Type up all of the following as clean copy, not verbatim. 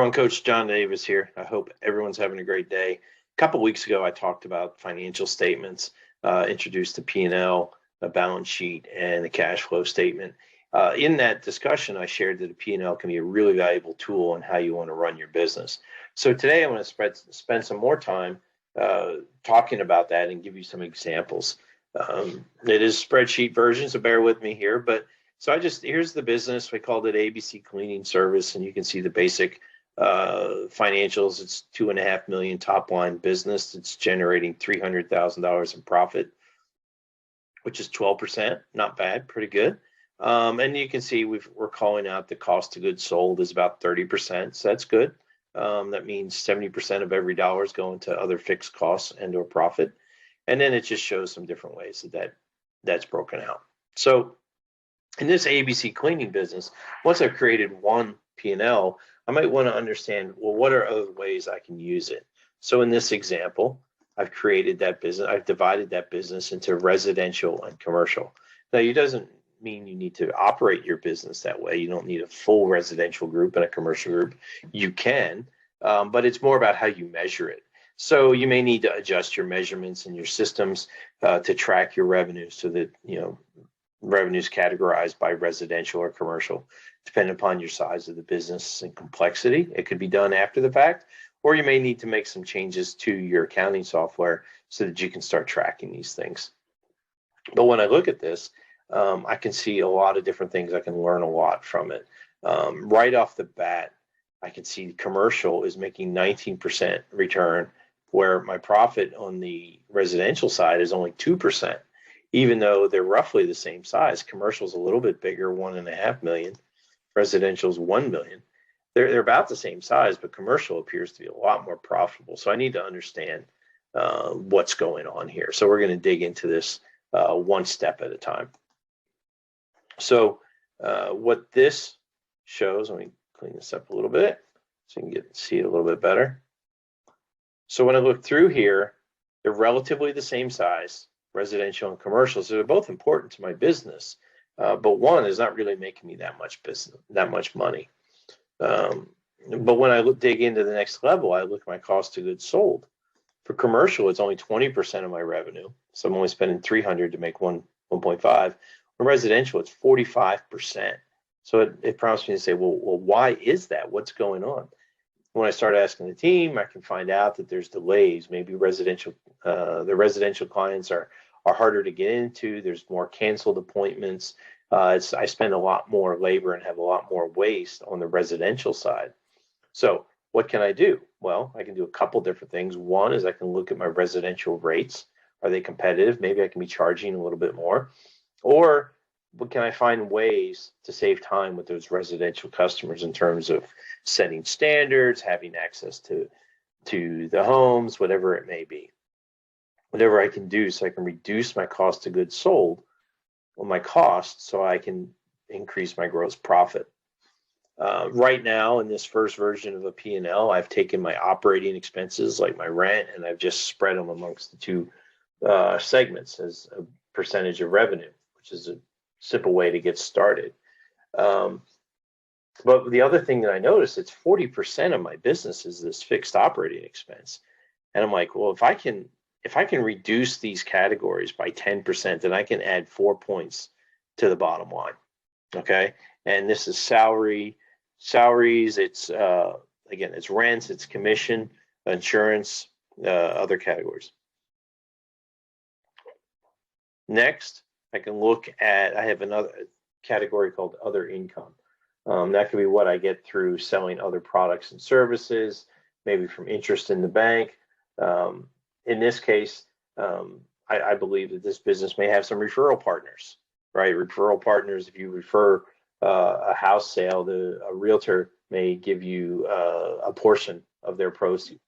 I'm Coach John Davis here. I hope everyone's having a great day. A couple weeks ago, I talked about financial statements, introduced the P&L, a balance sheet, and a cash flow statement. In that discussion, I shared that a P&L can be a really valuable tool on how you want to run your business. So today, I'm going to spend some more time talking about that and give you some examples. It is spreadsheet version, so bear with me here. But so here's the business. We called it ABC Cleaning Service, and you can see the basic financials. It's $2.5 million top line business. It's generating $300,000 in profit, which is 12%. Not bad, pretty good. And you can see we're calling out the cost of goods sold is about 30%. So that's good. That means 70% of every dollar is going to other fixed costs and or profit. And then it just shows some different ways that's broken out. So in this ABC cleaning business, once I've created one P&L, I might want to understand, well, what are other ways I can use it? So in this example, I've created that business. I've divided that business into residential and commercial. Now, it doesn't mean you need to operate your business that way. You don't need a full residential group and a commercial group. You can, but it's more about how you measure it. So you may need to adjust your measurements and your systems to track your revenue so that, revenues categorized by residential or commercial, depending upon your size of the business and complexity. It could be done after the fact, or you may need to make some changes to your accounting software so that you can start tracking these things. But when I look at this, I can see a lot of different things. I can learn a lot from it. Right off the bat, I can see commercial is making 19% return, where my profit on the residential side is only 2%. Even though they're roughly the same size. Commercial's a little bit bigger, 1.5 million. Residential's 1 million. They're about the same size, but commercial appears to be a lot more profitable. So I need to understand what's going on here. So we're going to dig into this one step at a time. So what this shows, let me clean this up a little bit so you can see it a little bit better. So when I look through here, they're relatively the same size. Residential and commercial, so they're both important to my business, but one is not really making me that much money. But when I dig into the next level, I look at my cost of goods sold. For commercial, it's only 20% of my revenue, so I'm only spending $300 to make 1.5. For residential, it's 45%. So it prompts me to say, well, why is that? What's going on? When I start asking the team, I can find out that there's delays. Maybe the residential clients are harder to get into. There's more canceled appointments. I spend a lot more labor and have a lot more waste on the residential side. So what can I do? Well, I can do a couple different things. One is I can look at my residential rates. Are they competitive? Maybe I can be charging a little bit more. Or can I find ways to save time with those residential customers in terms of setting standards, having access to the homes, whatever it may be. Whatever I can do so I can reduce my cost of goods sold, or my cost, so I can increase my gross profit. Right now, in this first version of a P&L, I've taken my operating expenses, like my rent, and I've just spread them amongst the two segments as a percentage of revenue, which is a simple way to get started. But the other thing that I noticed, it's 40% of my business is this fixed operating expense. And I'm like, well, if I can reduce these categories by 10%, then I can add 4 points to the bottom line. Okay. And this is salaries. It's, again, it's rents, it's commission, insurance, other categories. Next, I have another category called other income. That could be what I get through selling other products and services, maybe from interest in the bank. In this case, I believe that this business may have some referral partners, right? Referral partners, if you refer a house sale, a realtor may give you a portion of their proceeds.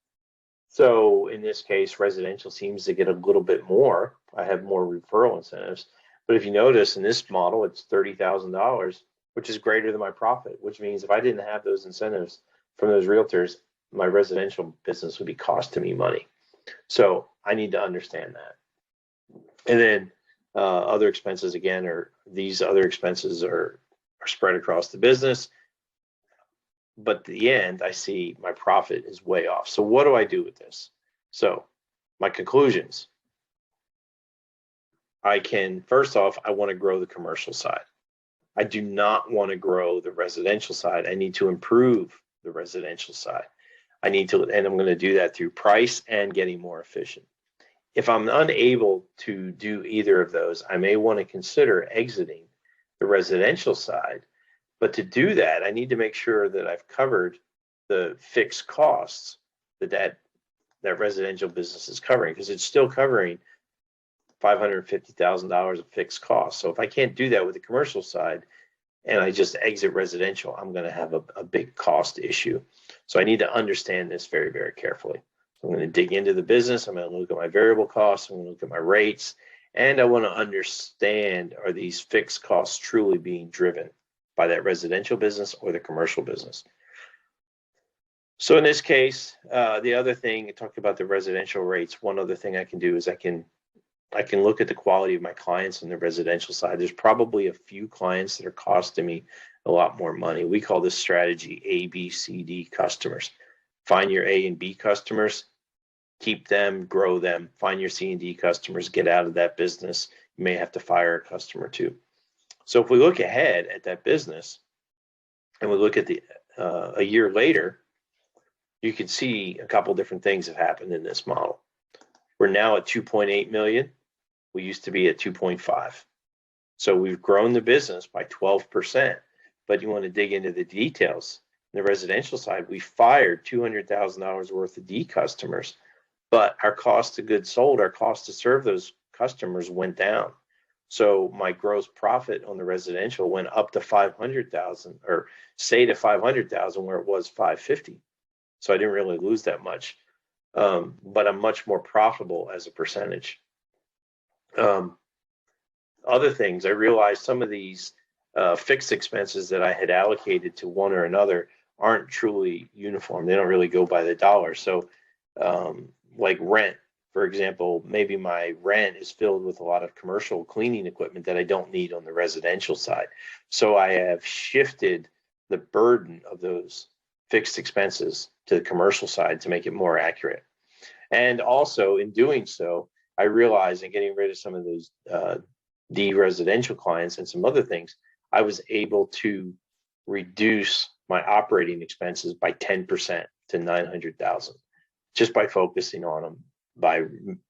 So in this case, residential seems to get a little bit more. I have more referral incentives. But if you notice in this model, it's $30,000, which is greater than my profit, which means if I didn't have those incentives from those realtors, my residential business would be costing me money. So I need to understand that. And then other expenses, again, these other expenses are spread across the business. but at the end, I see my profit is way off. So what do I do with this? So my conclusions, first off, I want to grow the commercial side. I do not want to grow the residential side. I need to improve the residential side. And I'm going to do that through price and getting more efficient. If I'm unable to do either of those, I may want to consider exiting the residential side. But to do that, I need to make sure that I've covered the fixed costs that residential business is covering, because it's still covering $550,000 of fixed costs. So if I can't do that with the commercial side and I just exit residential, I'm going to have a big cost issue. So I need to understand this very, very carefully. I'm going to dig into the business. I'm going to look at my variable costs. I'm going to look at my rates. And I want to understand, are these fixed costs truly being driven by that residential business or the commercial business? So in this case, the other thing, I talked about the residential rates. One other thing I can do is I can look at the quality of my clients on the residential side. There's probably a few clients that are costing me a lot more money. We call this strategy A, B, C, D customers. Find your A and B customers, keep them, grow them. Find your C and D customers, get out of that business. You may have to fire a customer too. So if we look ahead at that business and we look at a year later, you can see a couple different things have happened in this model. We're now at 2.8 million. We used to be at 2.5. So we've grown the business by 12%, but you want to dig into the details. On the residential side, we fired $200,000 worth of D customers, but our cost of goods sold, our cost to serve those customers went down. So my gross profit on the residential went up to 500,000, or stayed at 500,000 where it was 550. So I didn't really lose that much, but I'm much more profitable as a percentage. Other things, I realized some of these fixed expenses that I had allocated to one or another aren't truly uniform. They don't really go by the dollar. So like rent, for example, maybe my rent is filled with a lot of commercial cleaning equipment that I don't need on the residential side. So I have shifted the burden of those fixed expenses to the commercial side to make it more accurate. And also in doing so, I realized in getting rid of some of those D residential clients and some other things, I was able to reduce my operating expenses by 10% to 900,000 just by focusing on them, by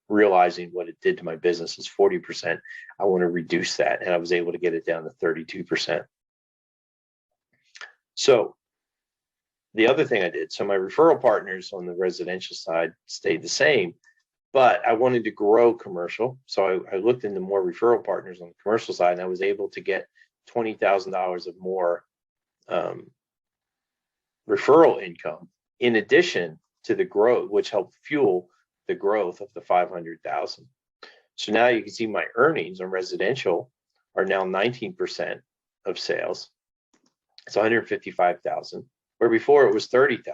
realizing what it did to my business is 40%. I want to reduce that, and I was able to get it down to 32%. So the other thing I did, so my referral partners on the residential side stayed the same, but I wanted to grow commercial. So I looked into more referral partners on the commercial side, and I was able to get $20,000 of more referral income in addition to the growth, which helped fuel the growth of the 500,000. So now you can see my earnings on residential are now 19% of sales. It's 155,000, where before it was 30,000.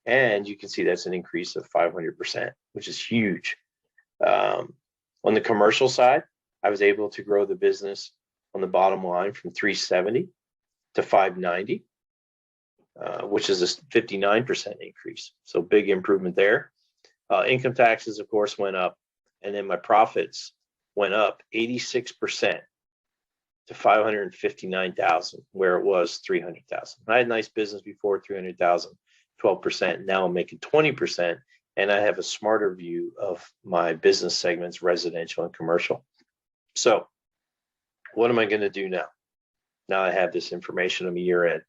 And you can see that's an increase of 500%, which is huge. On the commercial side, I was able to grow the business on the bottom line from 370 to 590, which is a 59% increase. So big improvement there. Income taxes, of course, went up, and then my profits went up 86% to 559,000, where it was 300,000. I had a nice business before, 300,000, 12%. Now I'm making 20%, and I have a smarter view of my business segments, residential and commercial. So what am I going to do now? Now I have this information, I'm a year in.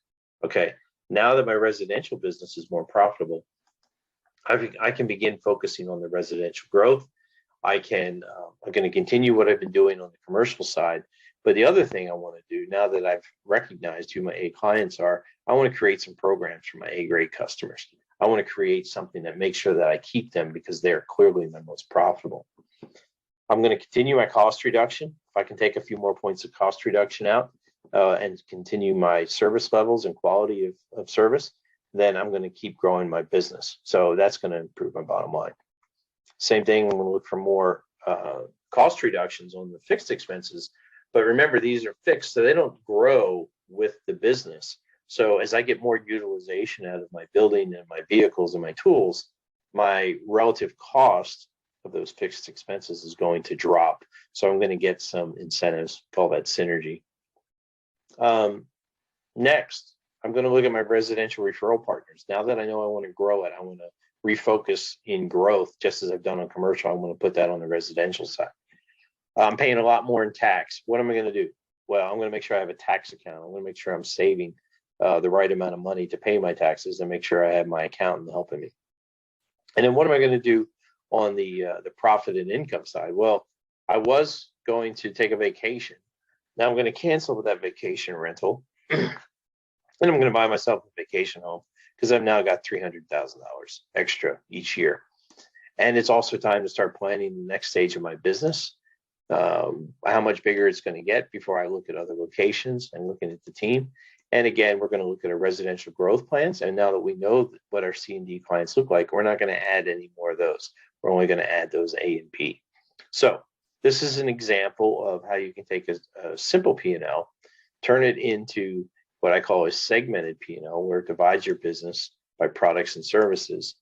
Okay, now that my residential business is more profitable, I can begin focusing on the residential growth. I'm going to continue what I've been doing on the commercial side. But the other thing I want to do, now that I've recognized who my A clients are, I want to create some programs for my A grade customers. I want to create something that makes sure that I keep them because they're clearly my most profitable. I'm going to continue my cost reduction. If I can take a few more points of cost reduction out and continue my service levels and quality of service, then I'm going to keep growing my business. So that's going to improve my bottom line. Same thing, I'm going to look for more cost reductions on the fixed expenses. But remember, these are fixed, so they don't grow with the business. So as I get more utilization out of my building and my vehicles and my tools, my relative cost of those fixed expenses is going to drop. So I'm going to get some incentives, call that synergy. Next, I'm going to look at my residential referral partners. Now that I know I want to grow it, I want to refocus in growth, just as I've done on commercial. I want to put that on the residential side. I'm paying a lot more in tax. What am I going to do? Well, I'm going to make sure I have a tax account. I'm going to make sure I'm saving the right amount of money to pay my taxes, and make sure I have my accountant helping me. And then what am I going to do on the profit and income side? Well, I was going to take a vacation. Now I'm going to cancel that vacation rental, and I'm going to buy myself a vacation home, because I've now got $300,000 extra each year. And it's also time to start planning the next stage of my business, how much bigger it's going to get before I look at other locations and looking at the team. And again, we're going to look at our residential growth plans. And now that we know what our C&D clients look like, we're not going to add any more of those. We're only going to add those A and P. So this is an example of how you can take a simple P&L, turn it into what I call a segmented P&L, where it divides your business by products and services,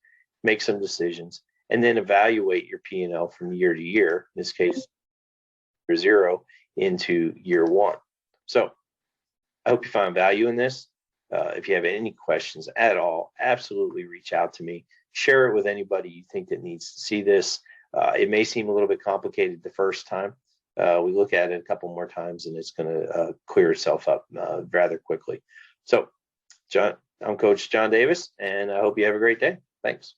make some decisions, and then evaluate your P&L from year to year, in this case, year 0 into year 1. So I hope you found value in this. If you have any questions at all, absolutely reach out to me. Share it with anybody you think that needs to see this. It may seem a little bit complicated the first time. We look at it a couple more times, and it's going to clear itself up rather quickly. So, I'm Coach John Davis, and I hope you have a great day. Thanks.